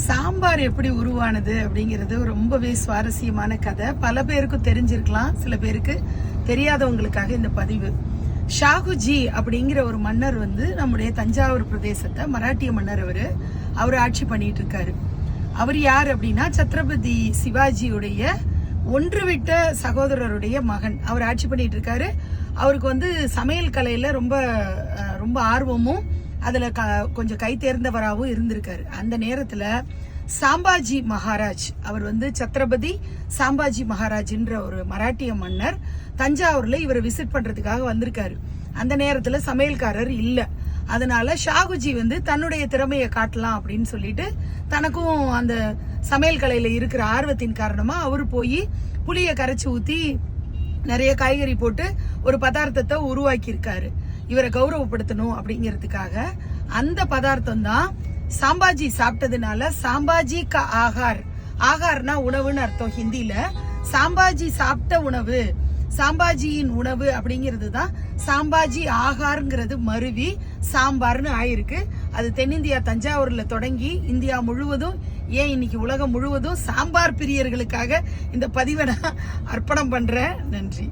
சாம்பார் எப்படி உருவானது அப்படிங்கிறது ரொம்பவே சுவாரஸ்யமான கதை. பல பேருக்கு தெரிஞ்சிருக்கலாம், சில பேருக்கு தெரியாதவங்களுக்காக இந்த பதிவு. ஷாகுஜி அப்படிங்கிற ஒரு மன்னர் நம்முடைய தஞ்சாவூர் பிரதேசத்தை, மராட்டிய மன்னர், அவர் ஆட்சி பண்ணிட்டு இருக்காரு. அவர் யார் அப்படின்னா சத்ரபதி சிவாஜியுடைய ஒன்றுவிட்ட சகோதரருடைய மகன். அவர் ஆட்சி பண்ணிட்டு இருக்காரு. அவருக்கு சமையல் கலையில ரொம்ப ரொம்ப ஆர்வமும் அதுல கொஞ்சம் கை தேர்ந்தவராகவும் இருந்திருக்காரு. அந்த நேரத்துல சாம்பாஜி மகாராஜ், அவர் சத்ரபதி சாம்பாஜி மகாராஜ்ன்ற ஒரு மராட்டிய மன்னர் தஞ்சாவூர்ல இவரை விசிட் பண்றதுக்காக வந்திருக்காரு. அந்த நேரத்துல சமையல்காரர் இல்ல. அதனால ஷாகுஜி தன்னுடைய திறமையை காட்டலாம் அப்படின்னு சொல்லிட்டு தனக்கும் அந்த சமையல் கலையில இருக்கிற ஆர்வத்தின் காரணமா அவரு போய் புளிய கரைச்சி ஊத்தி நிறைய காய்கறி போட்டு ஒரு பதார்த்தத்தை உருவாக்கி இருக்காரு. இவரை கௌரவப்படுத்தணும் அப்படிங்கிறதுக்காக. அந்த பதார்த்தம் தான் சாம்பாஜி சாப்பிட்டதுனால சாம்பாஜி கா ஆகார், ஆகார்னா உணவுன்னு அர்த்தம் ஹிந்தில. சாம்பாஜி சாப்பிட்ட உணவு, சாம்பாஜியின் உணவு அப்படிங்கிறது தான் சாம்பாஜி ஆகார்ங்கிறது மருவி சாம்பார்னு ஆயிருக்கு. அது தென்னிந்தியா தஞ்சாவூர்ல தொடங்கி இந்தியா முழுவதும், ஏன் இன்னைக்கு உலகம் முழுவதும் சாம்பார் பிரியர்களுக்காக இந்த பதிவை நான் அர்ப்பணம் பண்றேன். நன்றி.